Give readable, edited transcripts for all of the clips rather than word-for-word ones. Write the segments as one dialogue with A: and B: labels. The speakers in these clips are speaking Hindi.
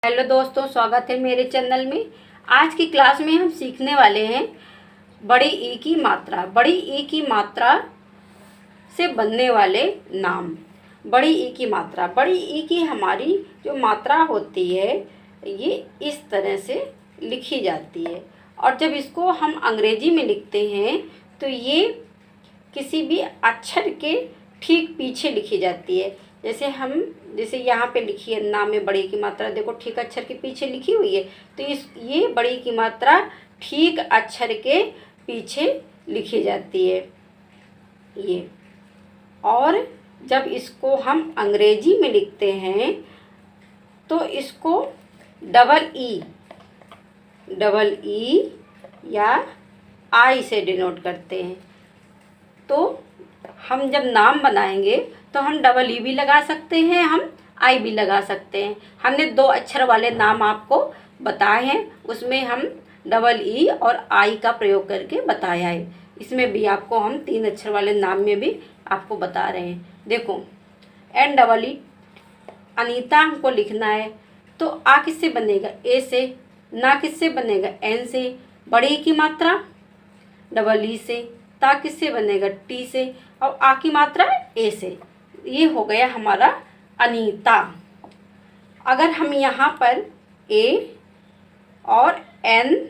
A: हेलो दोस्तों, स्वागत है मेरे चैनल में। आज की क्लास में हम सीखने वाले हैं बड़ी ई की मात्रा। बड़ी ई की मात्रा से बनने वाले नाम। बड़ी ई की मात्रा, बड़ी ई की हमारी जो मात्रा होती है ये इस तरह से लिखी जाती है, और जब इसको हम अंग्रेजी में लिखते हैं तो ये किसी भी अक्षर के ठीक पीछे लिखी जाती है। जैसे यहाँ पे लिखी है नाम में बड़ी की मात्रा, देखो ठीक अक्षर के पीछे लिखी हुई है, तो ये बड़ी की मात्रा ठीक अक्षर के पीछे लिखी जाती है ये। और जब इसको हम अंग्रेजी में लिखते हैं तो इसको डबल ई या आई से डिनोट करते हैं। तो हम जब नाम बनाएंगे तो हम डबल ई भी लगा सकते हैं, हम आई भी लगा सकते हैं। हमने 2 अक्षर वाले नाम आपको बताए हैं, उसमें हम डबल ई और आई का प्रयोग करके बताया है। इसमें भी आपको हम 3 अक्षर वाले नाम में भी आपको बता रहे हैं। देखो NEE अनीता हमको लिखना है, तो आ किससे बनेगा? ए से। ना किससे बनेगा? एन से। बड़ी की मात्रा डबल ई से। ता किससे बनेगा? टी से। और आ की मात्रा ए से। ये हो गया हमारा अनीता। अगर हम यहाँ पर ए और NIT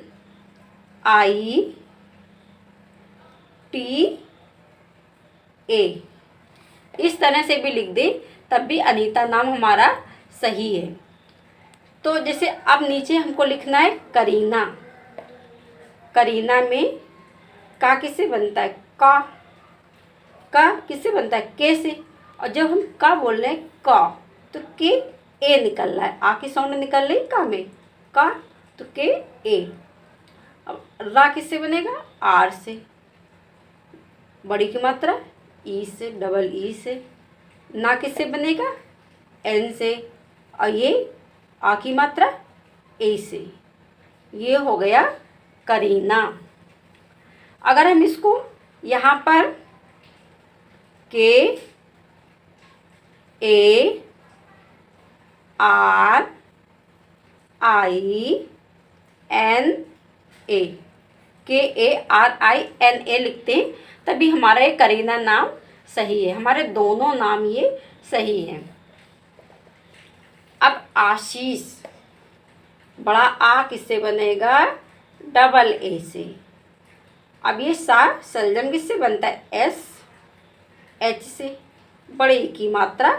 A: इस तरह से भी लिख दें तब भी अनीता नाम हमारा सही है। तो जैसे अब नीचे हमको लिखना है करीना। करीना में का किससे बनता है? का किससे बनता है? के से। और जब हम का बोल रहे हैं का, तो के ए निकल रहा है, आ की साउंड निकल रही का में, का तो के ए। अब रा किससे बनेगा? आर से। बड़ी की मात्रा ई से, डबल ई से। ना किससे बनेगा? एन से। और ये आ की मात्रा ए से। ये हो गया करीना। अगर हम इसको यहाँ पर के A R I N A, के A R I N A लिखते हैं तभी हमारा ये करीना नाम सही है। हमारे दोनों नाम ये सही हैं। अब आशीष, बड़ा आ किससे बनेगा? डबल ए से। अब ये सलजम किससे बनता है? एस एच से। बड़े की मात्रा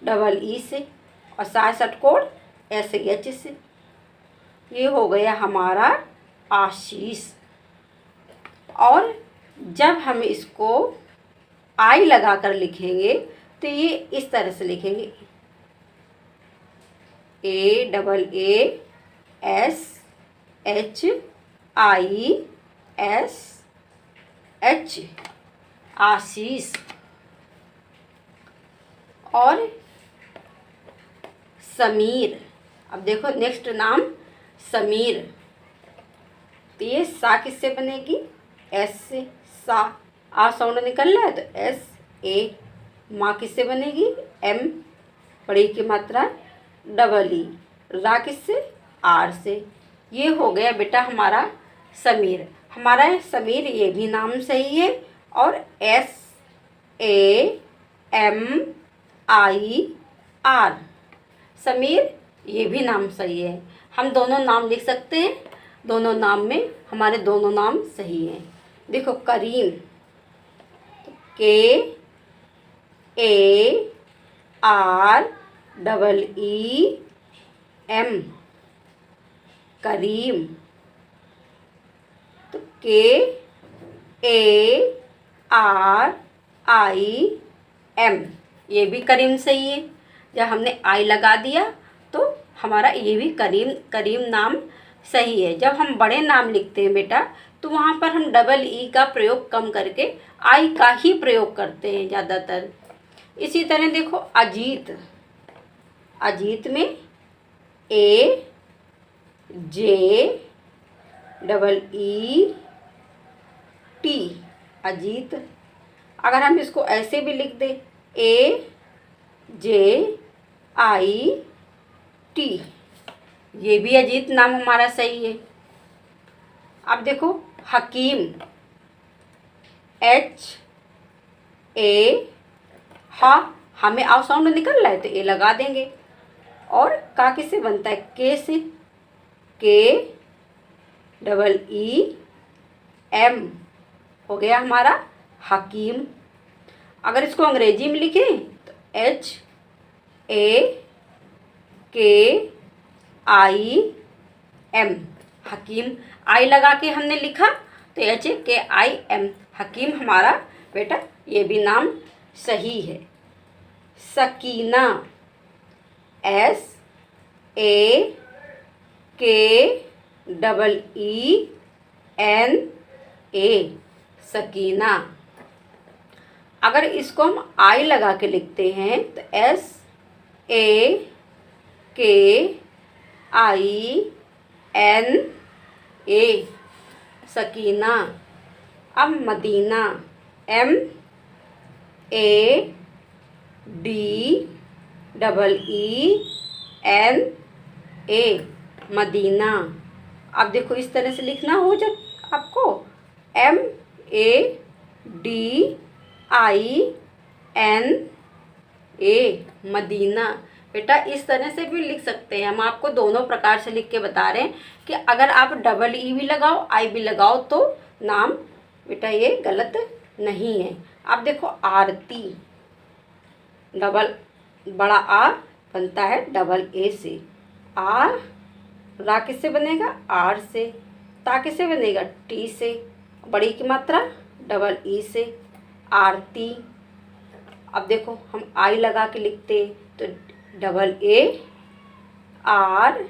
A: डबल ई से और षटकोण SH से। ये हो गया हमारा आशीष। और जब हम इसको आई लगा कर लिखेंगे तो ये इस तरह से लिखेंगे ASSISH आशीष। और समीर, अब देखो नेक्स्ट नाम समीर। तो ये सा किससे बनेगी? एस से। सा आ साउंड निकल रहा है तो SA। माँ किससे बनेगी? M। बड़ी की मात्रा डबल ई। रा किससे? आर से। ये हो गया बेटा हमारा समीर। हमारा समीर ये भी नाम सही है, और SAMIR समीर ये भी नाम सही है। हम दोनों नाम लिख सकते हैं, दोनों नाम में हमारे दोनों नाम सही हैं। देखो करीम, KAREEM करीम। तो KARIM ये भी करीम सही है। जब हमने आई लगा दिया तो हमारा ये भी करीम नाम सही है। जब हम बड़े नाम लिखते हैं बेटा तो वहाँ पर हम डबल ई का प्रयोग कम करके आई का ही प्रयोग करते हैं ज़्यादातर। इसी तरह देखो अजीत। अजीत में AJEET अजीत। अगर हम इसको ऐसे भी लिख दें AJIT ये भी अजीत नाम हमारा सही है। अब देखो हकीम, H A, हा हमें आव साउंड निकल रहा है तो ए लगा देंगे। और का किससे बनता है? के से, के डबल ई एम हो गया हमारा हकीम। अगर इसको अंग्रेजी में लिखें तो H A K I M, हकीम। आई लगा के हमने लिखा तो H A K I M, हकीम हमारा बेटा ये भी नाम सही है। Sakina, S A K double E N A, Sakina. अगर इसको हम आई लगा के लिखते हैं तो S A K I N A, Sakina. अब Madeena, M A D double E N A, Madeena. अब देखो इस तरह से लिखना हो जब आपको M A D I N A, Madina. बेटा इस तरह से भी लिख सकते हैं हम, आपको दोनों प्रकार से लिख के बता रहे हैं कि अगर आप डबल ई भी लगाओ आई भी लगाओ तो नाम बेटा ये गलत नहीं है। अब देखो आरती, डबल बड़ा आ बनता है डबल ए से, आ रा किससे बनेगा? आर से। ता किससे बनेगा? टी से। बड़ी की मात्रा डबल ई से, आरती। अब देखो हम आई लगा के लिखते तो double A R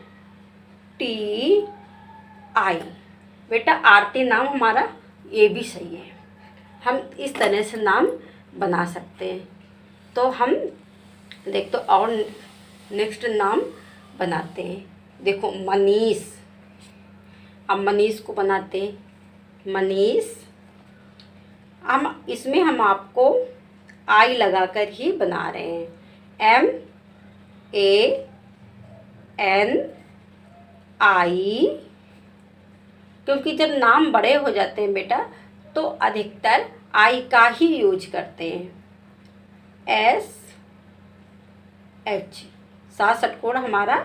A: T I, बेटा आरती नाम हमारा ये भी सही है। हम इस तरह से नाम बना सकते हैं। तो हम देख तो और नेक्स्ट नाम बनाते हैं। देखो मनीष, अब मनीष को बनाते हैं। मनीष, हम इसमें हम आपको आई लगाकर ही बना रहे हैं। M A N I, क्योंकि जब नाम बड़े हो जाते हैं बेटा तो अधिकतर आई का ही यूज करते हैं। S H, सात षटकोण हमारा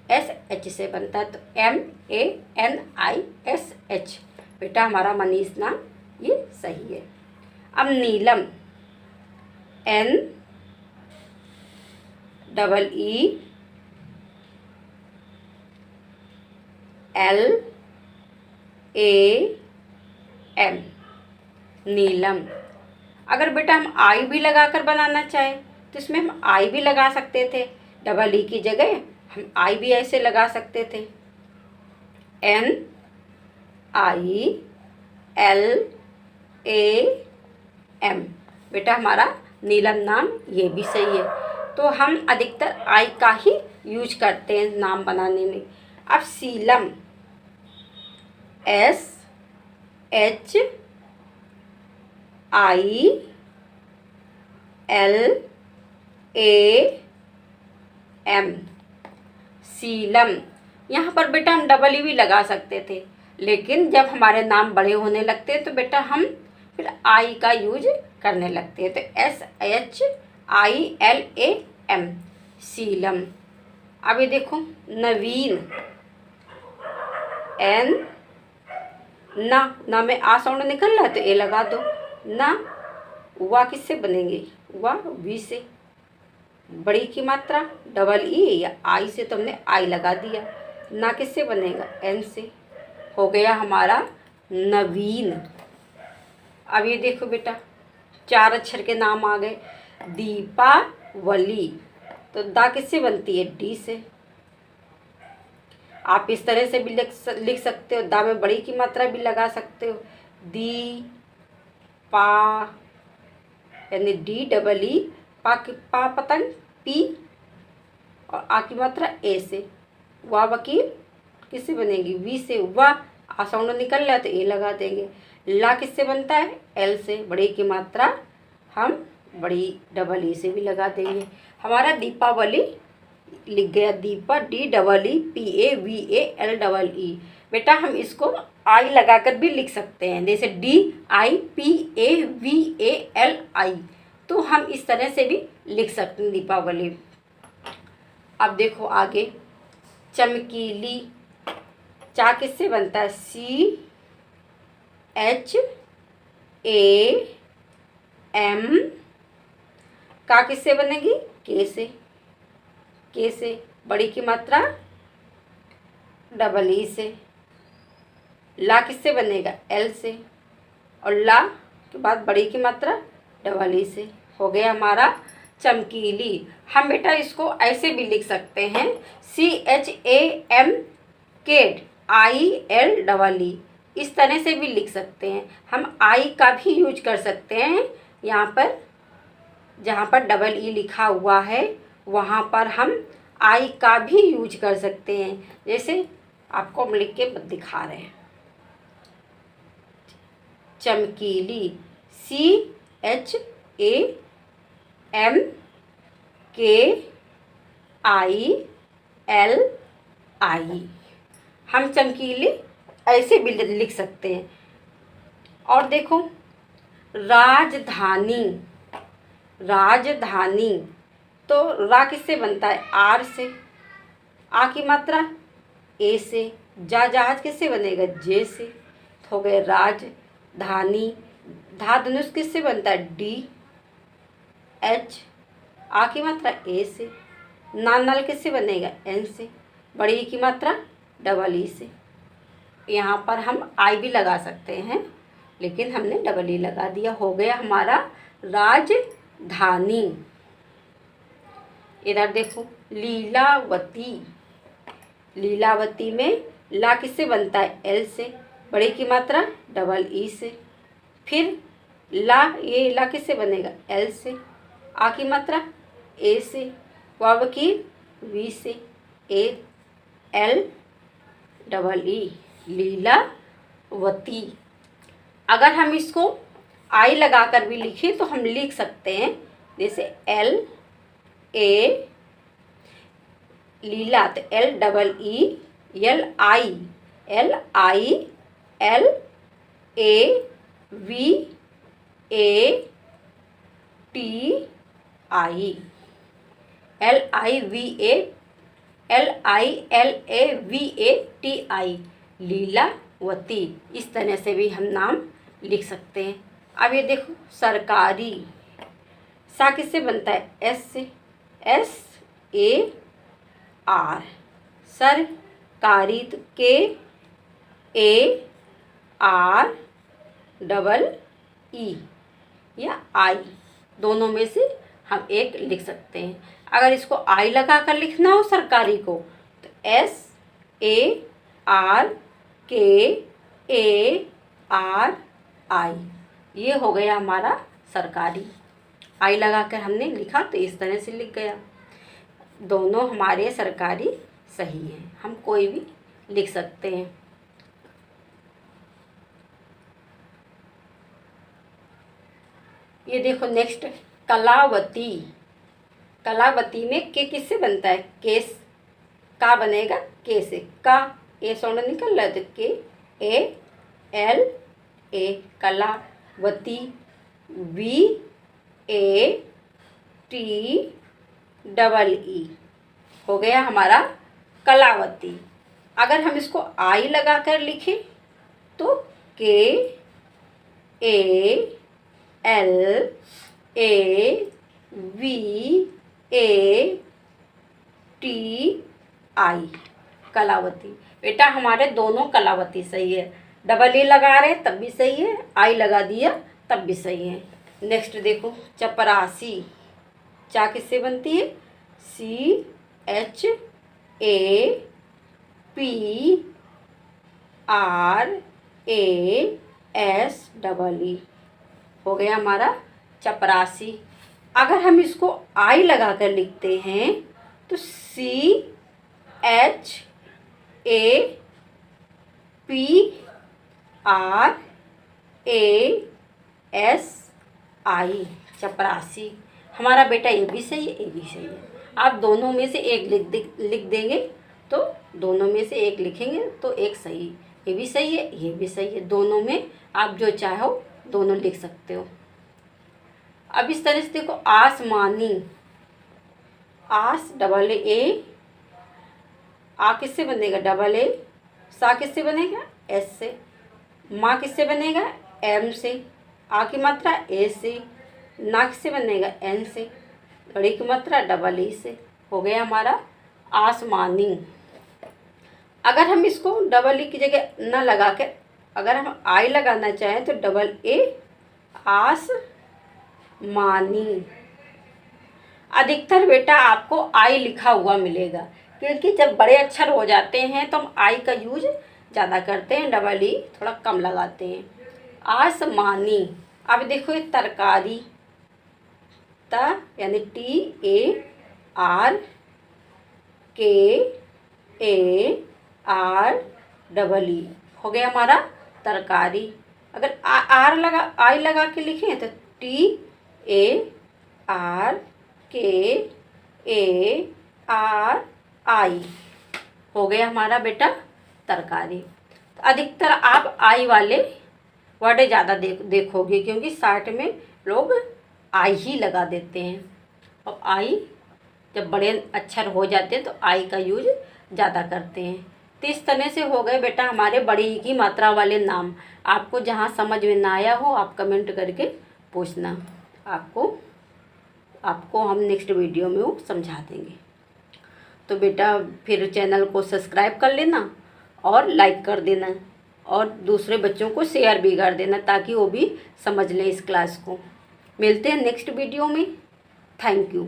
A: S H से बनता है तो M A N I S H, बेटा हमारा मनीष नाम ये सही है। अब नीलम, N double E L A M, नीलम। अगर बेटा हम आई भी लगाकर बनाना चाहें तो इसमें हम आई भी लगा सकते थे, डबल ई की जगह हम आई भी ऐसे लगा सकते थे। N I L A M, बेटा हमारा नीलम नाम ये भी सही है। तो हम अधिकतर आई का ही यूज करते हैं नाम बनाने में। अब Seelam, S H I L A M, Seelam. यहाँ पर बेटा हम डबल ई भी लगा सकते थे, लेकिन जब हमारे नाम बड़े होने लगते हैं तो बेटा हम फिर आई का यूज करने लगते हैं। तो S H I L A M, Seelam. अब ये देखो नवीन, N ना में आ साउंड निकल रहा है तो ए लगा दो। ना वा किससे बनेंगे? वा वी से। बड़ी की मात्रा डबल ई या आई से तो हमने आई लगा दिया। ना किससे बनेगा? एन से। हो गया हमारा नवीन। अब ये देखो बेटा चार अक्षर के नाम आ गए। दीपावली, तो दा किससे बनती है? डी से। आप इस तरह से भी लिख सकते हो, दा में बड़ी की मात्रा भी लगा सकते हो। दी पा यानी डी डबल ई, पा पतंग पी, और आ की मात्रा ए से। वाह वकील किससे बनेगी? वी से। वाह आ साउंड निकल रहा है तो ए लगा देंगे। ला किससे बनता है? एल से। बड़ी की मात्रा हम बड़ी डबल ई से भी लगा देंगे। हमारा दीपावली लिख गया दीपा, DEEPAVALEE। बेटा हम इसको आई लगाकर भी लिख सकते हैं, जैसे DIPAVALI, तो हम इस तरह से भी लिख सकते हैं दीपावली। अब देखो आगे, चमकीली, चा किससे बनता है? CHAM। का किससे बनेगी? के से। के से बड़ी की मात्रा डबल ई से। ला किससे बनेगा? एल से। और ला के बाद बड़ी की मात्रा डबल ई से। हो गया हमारा चमकीली। हम बेटा इसको ऐसे भी लिख सकते हैं, CHAM केड ILEE, इस तरह से भी लिख सकते हैं। हम आई का भी यूज कर सकते हैं, यहाँ पर जहाँ पर डबल ई लिखा हुआ है वहाँ पर हम आई का भी यूज कर सकते हैं, जैसे आपको हम लिख के दिखा रहे हैं। चमकीली, CHAMKILI, हम चमकीली ऐसे भी लिख सकते हैं। और देखो राजधानी, राजधानी तो रा किससे बनता है? आर से। आ की मात्रा ए से। जहाज किससे बनेगा? जे से। तो हो गए राजधानी। धा धनुष किससे बनता है? DH। आ की मात्रा ए से। नल किससे बनेगा? एन से। बड़ी ई की मात्रा डबल ई से। यहाँ पर हम आई भी लगा सकते हैं, लेकिन हमने डबल ई लगा दिया। हो गया हमारा राजधानी। इधर देखो लीलावती, लीलावती में ला किससे बनता है? एल से। बड़ी की मात्रा डबल ई से। फिर ला, ये ला किससे बनेगा? एल से। आ की मात्रा ए से। वाव की वी से। ALEE, लीलावती। अगर हम इसको आई लगाकर भी लिखें तो हम लिख सकते हैं, जैसे LA, लीला तो LEELI, LILAVATI, लीलावती। इस तरह से भी हम नाम लिख सकते हैं। अब ये देखो सरकारी, सा किससे बनता है? एस से। SAR, सरकारी तो KAREE या आई, दोनों में से हम एक लिख सकते हैं। अगर इसको आई लगा कर लिखना हो सरकारी को तो SARKARI, ये हो गया हमारा सरकारी। आई लगा कर हमने लिखा तो इस तरह से लिख गया। दोनों हमारे सरकारी सही हैं, हम कोई भी लिख सकते हैं। ये देखो नेक्स्ट कलावती, कलावती में के किससे बनता है? केस। का बनेगा? के से। का ए साउंड निकल रहा है तो KALA, कलावती, VATEE, हो गया हमारा कलावती। अगर हम इसको आई लगा कर लिखें तो KALAVATI, कलावती। बेटा हमारे दोनों कलावती सही है, डबल ए लगा रहे तब भी सही है, आई लगा दिया तब भी सही है। नेक्स्ट देखो चपरासी, चा किससे बनती है? CHAPRASEE, हो गया हमारा चपरासी। अगर हम इसको आई लगा कर लिखते हैं तो CHAPRASI, चपरासी। हमारा बेटा ये भी सही है, ये भी सही है। आप दोनों में से एक लिख देंगे तो दोनों में से एक लिखेंगे तो एक सही, ये भी सही है ये भी सही है, दोनों में आप जो चाहो दोनों लिख सकते हो। अब इस तरह से देखो, आसमानी, आस डबल ए, आ किससे बनेगा डबल ए, सा किससे बनेगा एस से, माँ किससे बनेगा एम से, आ की मात्रा ए से, ना किससे बनेगा एन से, गड़ी की मात्रा डबल ई से। हो गया हमारा आसमानी। अगर हम इसको डबल ई की जगह न लगा के अगर हम आई लगाना चाहें तो डबल ए आसमानी। अधिकतर बेटा आपको आई लिखा हुआ मिलेगा, क्योंकि जब बड़े अक्षर हो जाते हैं तो हम आई का यूज ज़्यादा करते हैं, डबल ई थोड़ा कम लगाते हैं। आसमानी। अब देखो ये तरकारी, त यानी TARKAREE हो गया हमारा तरकारी। अगर आई लगा के लिखें तो TARKARI हो गया हमारा बेटा तरकारी। अधिकतर आप आई वाले वर्ड ज़्यादा देखोगे, क्योंकि शार्ट में लोग आई ही लगा देते हैं। और आई जब बड़े अक्षर हो जाते हैं तो आई का यूज ज़्यादा करते हैं। तो इस तरह से हो गए बेटा हमारे बड़ी ई की मात्रा वाले नाम। आपको जहाँ समझ में ना आया हो आप कमेंट करके पूछना, आपको हम नेक्स्ट वीडियो में वो समझा देंगे। तो बेटा फिर चैनल को सब्सक्राइब कर लेना और लाइक कर देना और दूसरे बच्चों को शेयर भी कर देना, ताकि वो भी समझ लें इस क्लास को। मिलते हैं नेक्स्ट वीडियो में। Thank you.